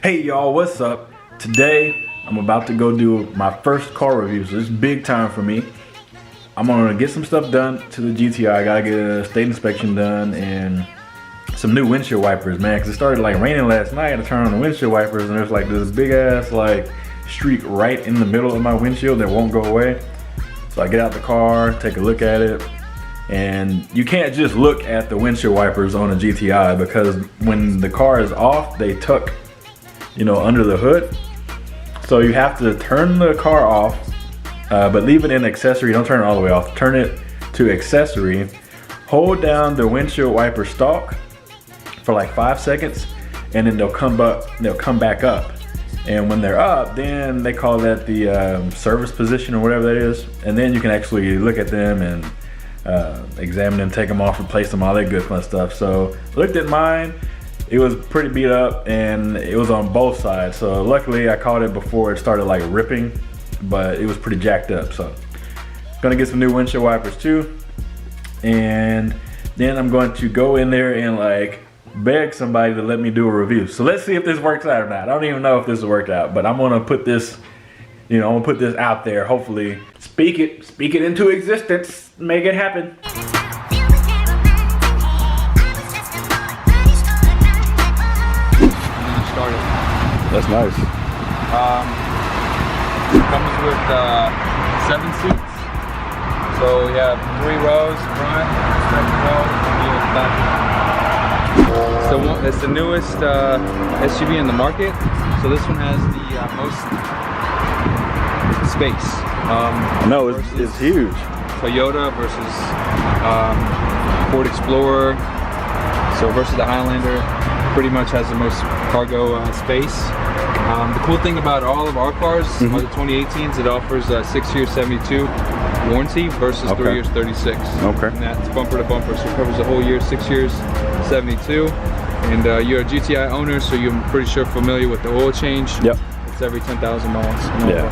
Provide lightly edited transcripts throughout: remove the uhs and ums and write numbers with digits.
Hey y'all, what's up? Today I'm about to go do my first car review, so it's big time for me. I'm gonna get some stuff done to the GTI. I gotta get a state inspection done and some new windshield wipers, man, because it started like raining last night. I turned on the windshield wipers and there's like this big ass like streak right in the middle of my windshield that won't go away. So I get out the car, take a look at it, and you can't just look at the windshield wipers on a GTI because when the car is off, they tuck, you know, under the hood. So you have to turn the car off, but leave it in accessory. Don't turn it all the way off. Turn it to accessory. Hold down the windshield wiper stalk for like 5 seconds, and then they'll come back up. And when they're up, then they call that the service position or whatever that is. And then you can actually look at them and examine them, take them off, replace them, all that good fun stuff. So looked at mine. It was pretty beat up and it was on both sides. So luckily I caught it before it started like ripping, but it was pretty jacked up. So gonna get some new windshield wipers too. And then I'm going to go in there and like beg somebody to let me do a review. So let's see if this works out or not. I don't even know if this will work out, but I'm gonna put this, you know, I'm gonna put this out there. Hopefully speak it into existence, make it happen. That's nice. It comes with 7 seats. So you have 3 rows front, second row, and the back. So it's the newest SUV in the market. So this one has the most space. No, it's huge. Toyota versus Ford Explorer. So versus the Highlander, pretty much has the most cargo space. The cool thing about all of our cars are the 2018s, it offers a 6 year 72 warranty versus 3 years 36. Okay. And that's bumper to bumper, so it covers the whole year, 6 years 72. And you're a GTI owner, so you're pretty sure familiar with the oil change. Yep. It's every 10,000 miles in all of our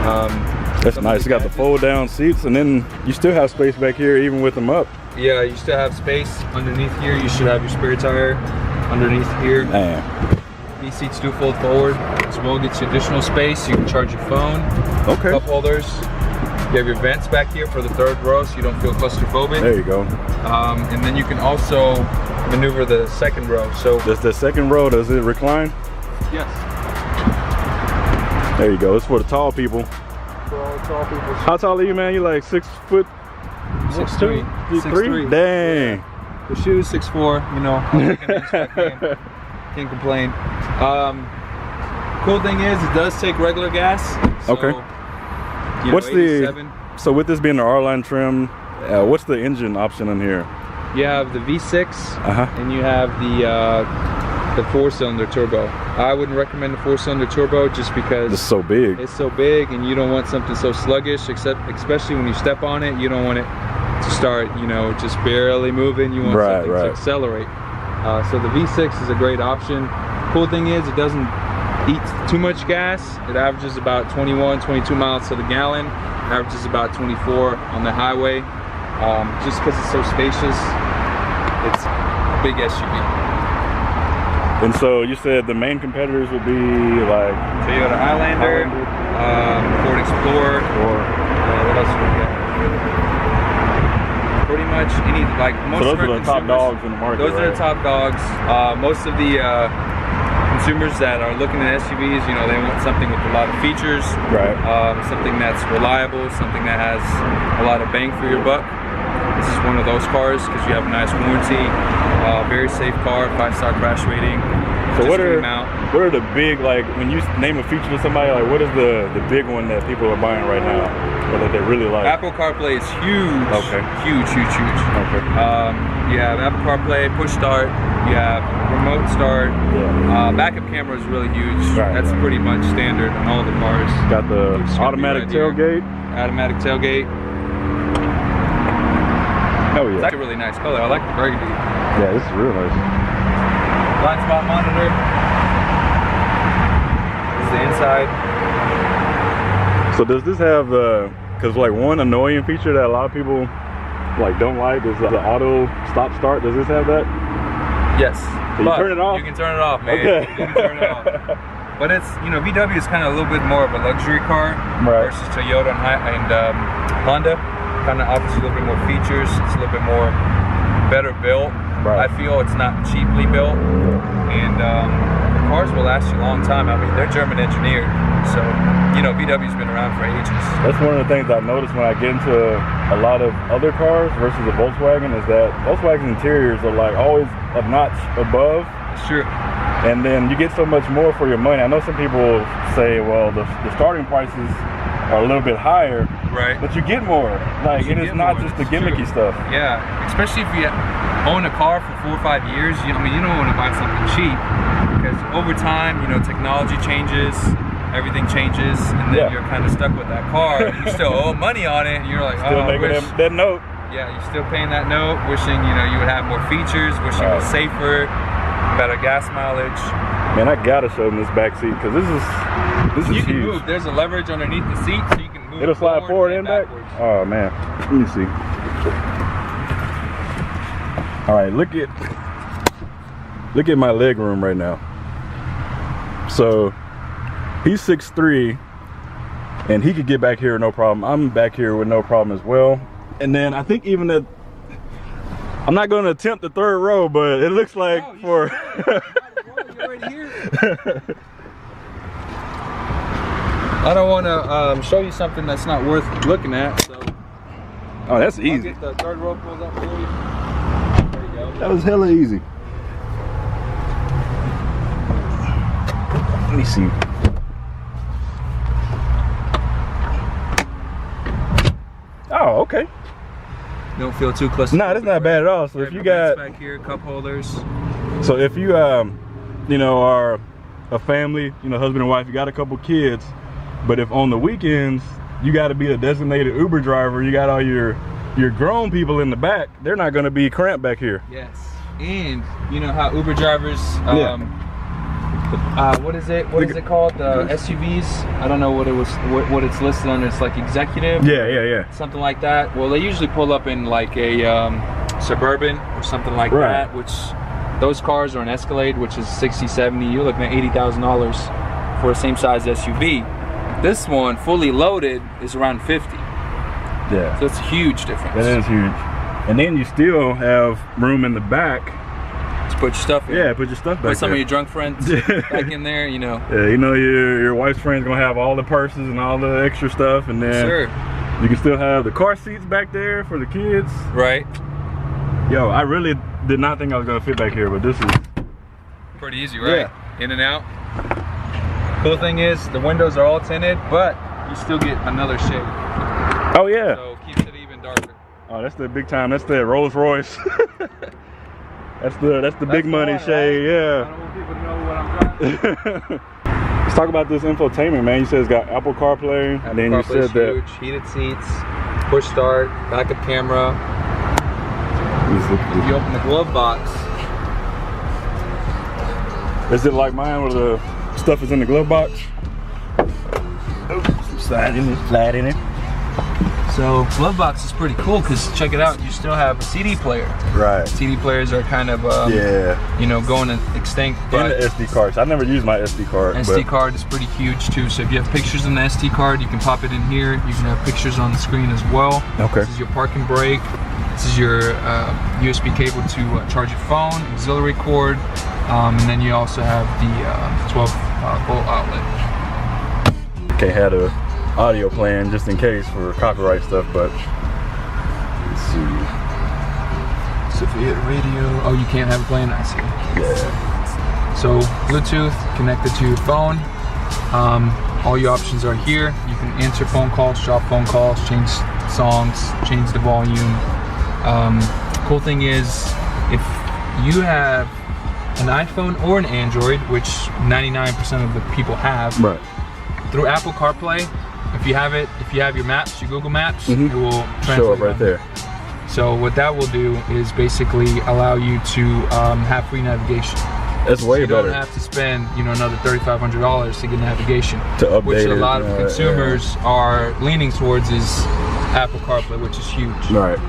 cars. That's nice. You got the fold down seats, and then you still have space back here even with them up. Yeah, you still have space underneath here. You should have your spare tire underneath here. Man. These seats do fold forward as well, gets you additional space. You can charge your phone. Okay. Cup holders. You have your vents back here for the 3rd row, so you don't feel claustrophobic. There you go. And then you can also maneuver the 2nd row. So does the 2nd row, does it recline? Yes. There you go. It's for the tall people. For all the tall people. How tall are you, man? You like 6 foot? 6'3". 6'3". Dang. The shoes 6'4". You know, I'll take an inch back in. Can't complain. Cool thing is, it does take regular gas. So, okay. You know, what's 87. So with this being the R-Line trim, what's the engine option in here? You have the V6 and you have the 4-cylinder turbo. I wouldn't recommend the 4-cylinder turbo just because it's so big. It's so big, and you don't want something so sluggish. Especially when you step on it, you don't want it to start, you know, just barely moving. You want something to accelerate. So the V6 is a great option. Cool thing is, it doesn't eat too much gas. It averages about 21, 22 miles to the gallon. Averages about 24 on the highway. Just because it's so spacious, it's a big SUV. And so you said the main competitors would be like Toyota Highlander, Ford Explorer, or what else do we get? Pretty much any, like most so of those our are the top dogs in the market. Those are the top dogs. Most of the consumers that are looking at SUVs, you know, they want something with a lot of features, right? Something that's reliable, something that has a lot of bang for your buck. This is one of those cars because you have a nice warranty, very safe car, 5-star crash rating. So what are the big, like when you name a feature to somebody, like what is the big one that people are buying right now or that they really like? Apple CarPlay is huge. Okay. Huge. Okay. You have Apple CarPlay, push start, you have remote start. Yeah. Backup camera is really huge. Right, that's pretty much standard on all the cars. Got the automatic tailgate. Automatic tailgate. Oh yeah. It's like a really nice color. I like the burgundy. Yeah, this is real nice. Blind spot monitor. This is the inside. So does this have because like one annoying feature that a lot of people like don't like is the auto stop start. Does this have that? Yes. Can you turn it off? You can turn it off, man. Okay. You can turn it off. But it's, you know, VW is kind of a little bit more of a luxury car versus Toyota and Honda. Kind of offers a little bit more features. It's a little bit more better built. I feel it's not cheaply built, and the cars will last you a long time. I mean, they're German engineered, so you know VW's been around for ages. That's one of the things I noticed when I get into a lot of other cars versus the Volkswagen is that Volkswagen interiors are like always a notch above. It's true. And then you get so much more for your money. I know some people say, well, the starting prices are a little bit higher, right? But you get more. Like it is not just the gimmicky stuff. Yeah, especially if you own a car for 4 or 5 years. I mean, you don't want to buy something cheap because over time, you know, technology changes, everything changes, and then you're kind of stuck with that car. And you still owe money on it, and you're like, still making that note. Yeah, you're still paying that note, wishing you know you would have more features, wishing it was safer, better gas mileage. Man, I gotta show them this back seat because this is you can huge. move. There's a leverage underneath the seat, so you can move. It'll slide forward and back. Oh man, let me see. All right, look at my leg room right now. So he's 6'3", and he could get back here no problem. I'm back here with no problem as well. And then I think even that I'm not going to attempt the third row, but it looks like for. I don't want to show you something that's not worth looking at. So. Oh, that's easy. I'll get the third row pulled up for you. There you go. That was hella easy. Let me see. Oh, okay. Don't feel too close. No, that's not bad at all. So if you got back here, cup holders. So if you you know, are a family, you know, husband and wife, you got a couple kids, but if on the weekends you got to be a designated Uber driver, you got all your grown people in the back, they're not going to be cramped back here. Yes. And you know how Uber drivers what is it called, the SUVs, I don't know what it's listed under. It's like executive, something like that. Well, they usually pull up in like a Suburban or something like that, which those cars are an Escalade, which is 60, 70, you're looking at $80,000 for the same size SUV. This one fully loaded is around 50. So it's a huge difference. That is huge. And then you still have room in the back to put your stuff in. Yeah, put your stuff back. Put some of your drunk friends back in there, you know. Yeah, you know your wife's friend's gonna have all the purses and all the extra stuff, and then you can still have the car seats back there for the kids. Right. Yo, I really did not think I was gonna fit back here, but this is pretty easy, right? In and out. Cool thing is the windows are all tinted, but you still get another shade. Oh yeah. So it keeps it even darker. Oh, that's the big time. That's the Rolls Royce. that's the big money one, shade. Right? Yeah. I don't want people to know what I'm driving. Let's talk about this infotainment, man. You said it's got Apple Carplay. Apple Carplay, you said that huge, heated seats, push start, backup camera. If you open the glove box, is it like mine where the stuff is in the glove box? Oops, slide in it, flat in it. So glove box is pretty cool because check it out, you still have a CD player. Right. CD players are kind of you know, going extinct. But and the SD cards. I never used my SD card. SD card is pretty huge too. So if you have pictures in the SD card, you can pop it in here. You can have pictures on the screen as well. Okay. This is your parking brake. This is your USB cable to charge your phone, auxiliary cord, and then you also have the 12 volt outlet. Okay, had a audio playing just in case for copyright stuff, but let's see. So if you hit radio, oh, you can't have it playing. I see. Yeah. So Bluetooth connected to your phone. All your options are here. You can answer phone calls, drop phone calls, change songs, change the volume. Cool thing is, if you have an iPhone or an Android, which 99% of the people have, through Apple CarPlay, if you have your maps, your Google Maps, it will show up right there. So what that will do is basically allow you to have free navigation. That's way better. You don't have to spend, you know, another $3,500 to get navigation. To update which a lot of consumers are leaning towards is Apple CarPlay, which is huge. Right.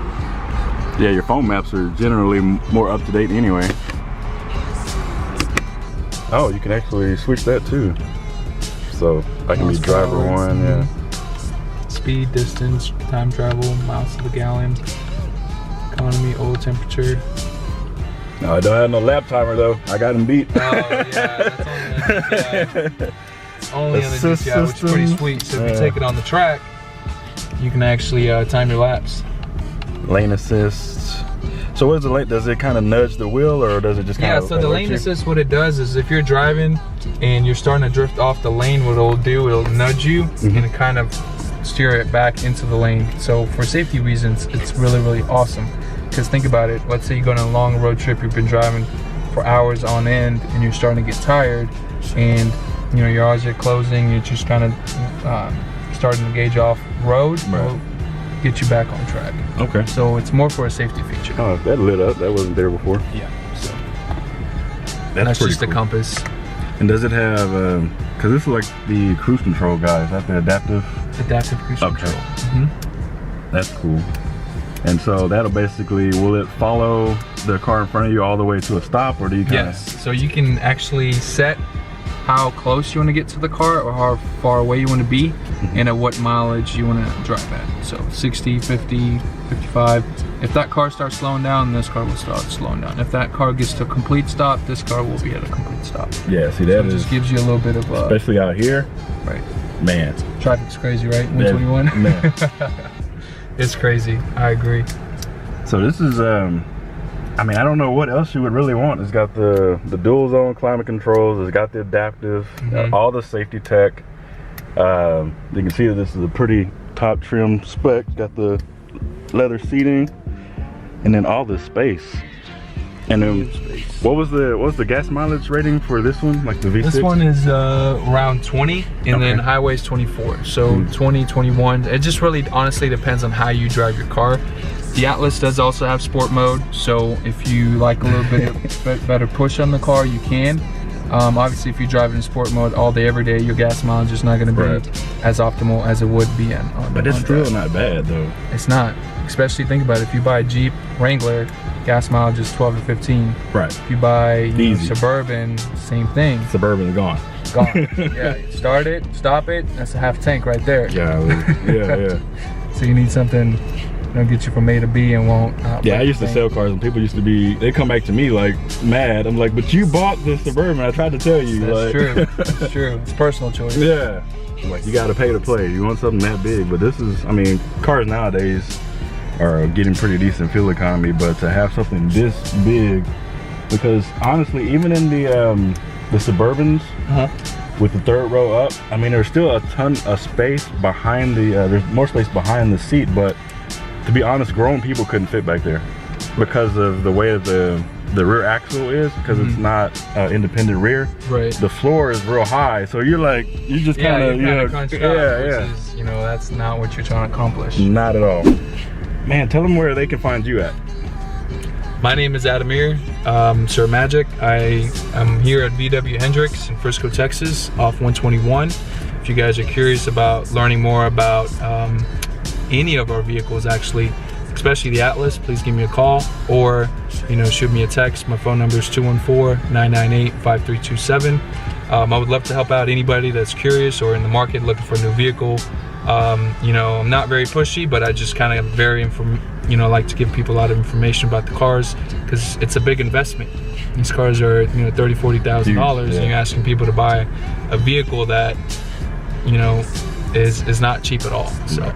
Yeah, your phone maps are generally more up to date anyway. Oh, you can actually switch that too. So I can be driver one, yeah. Speed, distance, time travel, miles to the gallon, economy, oil temperature. No, I don't have no lap timer though. I got him beat. Oh yeah, that's only on the GTI, which is pretty sweet. So if you take it on the track, you can actually time your laps. Lane assist. So what is the lane? Does it kind of nudge the wheel, or does it just kind of? Yeah, so the lane assist, what it does is if you're driving and you're starting to drift off the lane, what it'll do, it'll nudge you and kind of steer it back into the lane. So for safety reasons, it's really, really awesome. Because think about it, let's say you go on a long road trip, you've been driving for hours on end and you're starting to get tired, and you know your eyes are closing, you're just kind of starting to gauge off road. Right. Get you back on track. Okay. So it's more for a safety feature. Oh, that lit up. That wasn't there before. Yeah. So that's just cool. The compass. And does it have? Because this is like the cruise control, guys. Is that the adaptive? Adaptive cruise control. That's cool. And so that'll basically, will it follow the car in front of you all the way to a stop, or do you kind of? Yes. So you can actually set how close you want to get to the car or how far away you want to be and at what mileage you want to drive at. So 60, 50, 55. If that car starts slowing down, this car will start slowing down. If that car gets to a complete stop, this car will be at a complete stop. Yeah, see that just gives you a little bit of especially out here. Right. Man. Traffic's crazy, right? 121? Man. It's crazy. I agree. So this is I mean, I don't know what else you would really want. It's got the dual zone climate controls. It's got the adaptive, all the safety tech. You can see that this is a pretty top trim spec. Got the leather seating, and then all this space. And then, what was the gas mileage rating for this one? Like the V6? This one is around 20, and then highway's 24. So 20, 21. It just really honestly depends on how you drive your car. The Atlas does also have sport mode, so if you like a little bit better push on the car, you can. Obviously, if you drive in sport mode all day, every day, your gas mileage is not going to be as optimal as it would be on But it's still not bad though. It's not. Especially think about it. If you buy a Jeep Wrangler, gas mileage is 12 to 15. Right. If you buy you know, Suburban, same thing. Suburban's gone. Gone. Yeah. Start it, stop it. That's a half tank right there. Yeah. Yeah. So you need something. Get you from A to B and won't. Yeah, I used to sell cars and people used to they come back to me like mad. I'm like, but you bought this Suburban. I tried to tell you. That's true. That's true. It's personal choice. Yeah. I'm like, you got to pay to play. You want something that big, but this is, I mean, cars nowadays are getting pretty decent fuel economy, but to have something this big, because honestly, even in the Suburbans with the third row up, I mean, there's still a ton of space behind the. There's more space behind the seat, but to be honest, grown people couldn't fit back there because of the way the rear axle is, because it's not independent rear. Right. The floor is real high, so you're like, you just kind of crunched up, which is, you know, that's not what you're trying to accomplish. Not at all. Man, tell them where they can find you at. My name is Adamir, Sir Magic. I am here at VW Hendricks in Frisco, Texas, off 121. If you guys are curious about learning more about any of our vehicles, actually, especially the Atlas, please give me a call or shoot me a text. My phone number is 214-998-5327. I would love to help out anybody that's curious or in the market looking for a new vehicle. I'm not very pushy, but I just kind of like to give people a lot of information about the cars, because it's a big investment. These cars are $30,000, $40,000, and you're asking people to buy a vehicle that is not cheap at all. So.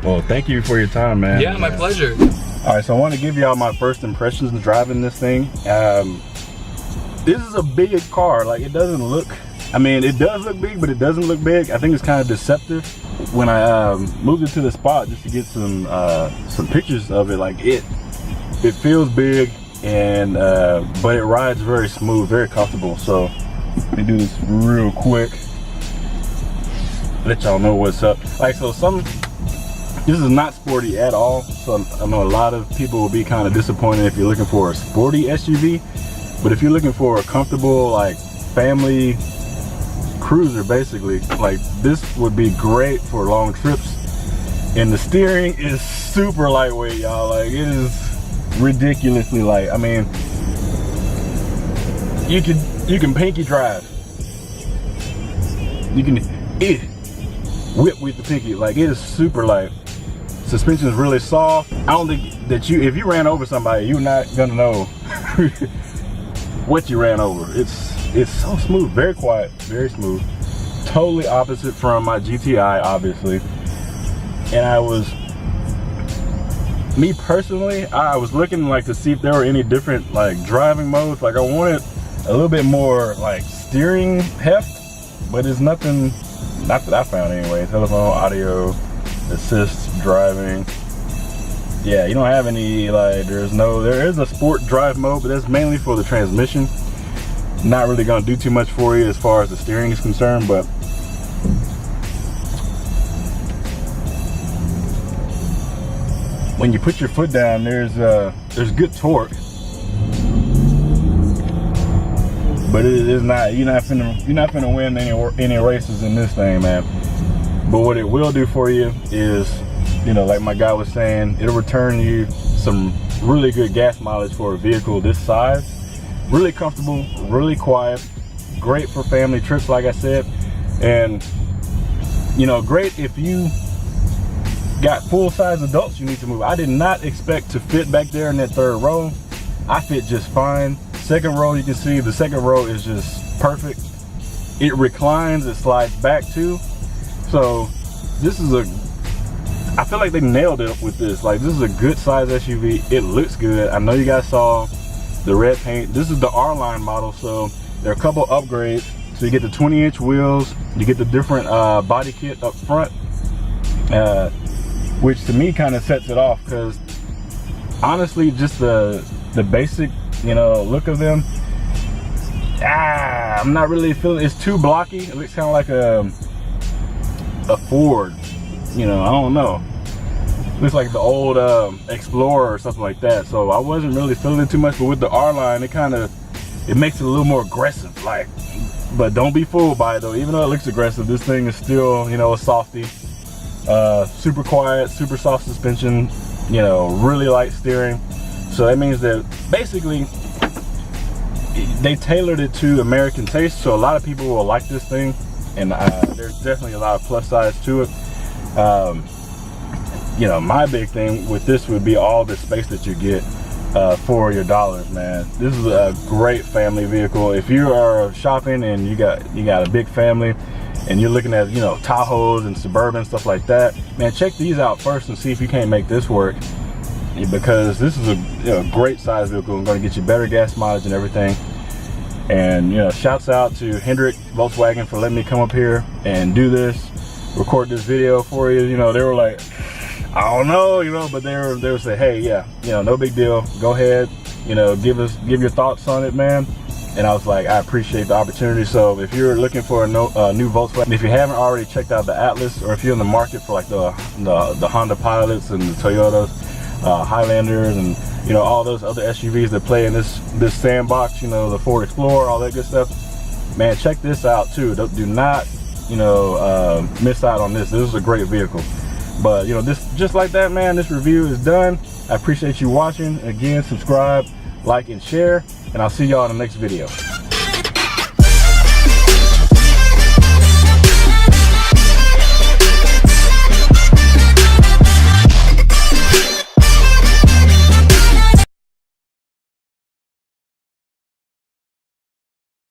Well, thank you for your time, man. Yeah, my pleasure. All right, so I want to give y'all my first impressions of driving this thing. This is a big car. Like, it doesn't look, I mean, it does look big, but it doesn't look big. I think it's kind of deceptive. When I moved it to the spot just to get some pictures of it, like it feels big, and but it rides very smooth, very comfortable. So let me do this real quick. Let y'all know what's up. Like, so this is not sporty at all, so I know a lot of people will be kind of disappointed if you're looking for a sporty SUV, but if you're looking for a comfortable, like, family cruiser, basically, like, this would be great for long trips. And the steering is super lightweight, y'all. Like, it is ridiculously light. I mean, you can pinky drive. You can whip with the pinky. Like, it is super light. Suspension is really soft. I don't think that if you ran over somebody, you're not gonna know what you ran over. It's so smooth, very quiet, very smooth. Totally opposite from my GTI, obviously. And me personally, I was looking like to see if there were any different like driving modes. Like, I wanted a little bit more like steering heft, but it's nothing, not that I found anyway. Telephone, audio, assist, driving. Yeah, you don't have any like, there is a sport drive mode, but that's mainly for the transmission. Not really gonna do too much for you as far as the steering is concerned, but when you put your foot down, there's good torque, but it is not. You're not finna win any races in this thing, man. But what it will do for you is, you know, like my guy was saying, it'll return you some really good gas mileage for a vehicle this size. Really comfortable, really quiet, great for family trips, like I said, and you know, great if you got full-size adults you need to move. I did not expect to fit back there in that third row. I fit just fine. Second row, you can see the second row is just perfect. It reclines, it slides back too. So this is I feel like they nailed it with this. Like, this is a good size SUV. It looks good. I know you guys saw the red paint. This is the R-Line model, so there are a couple upgrades. So you get the 20-inch wheels, you get the different body kit up front, which to me kind of sets it off, because honestly, just the basic, you know, look of them, I'm not really feeling. It's too blocky. It looks kind of like a Ford, you know, I don't know. Looks like the old Explorer or something like that. So I wasn't really feeling it too much, but with the R-Line, it makes it a little more aggressive, like. But don't be fooled by it though. Even though it looks aggressive, this thing is still, you know, a softie. Super quiet, super soft suspension, you know, really light steering. So that means that basically they tailored it to American taste. So a lot of people will like this thing, and there's definitely a lot of plus sides to it. You know, my big thing with this would be all the space that you get for your dollars, man. This is a great family vehicle. If you are shopping and you got a big family and you're looking at, you know, Tahoes and Suburban, stuff like that, man, check these out first and see if you can't make this work, because this is a great size vehicle and going to get you better gas mileage and everything. And, you know, shouts out to Hendrick Volkswagen for letting me come up here and do this, record this video for you. You know, they were like, I don't know, you know, but they were saying, hey, yeah, you know, no big deal. Go ahead, you know, give your thoughts on it, man. And I was like, I appreciate the opportunity. So if you're looking for a new Volkswagen, if you haven't already checked out the Atlas, or if you're in the market for like the Honda Pilots and the Toyotas, Highlanders, and, you know, all those other SUVs that play in this sandbox, you know, the Ford Explorer, all that good stuff, man, check this out too. Do not, you know, miss out on this. This is a great vehicle. But, you know, just like that, man, this review is done. I appreciate you watching. Again, subscribe, like, and share, and I'll see y'all in the next video.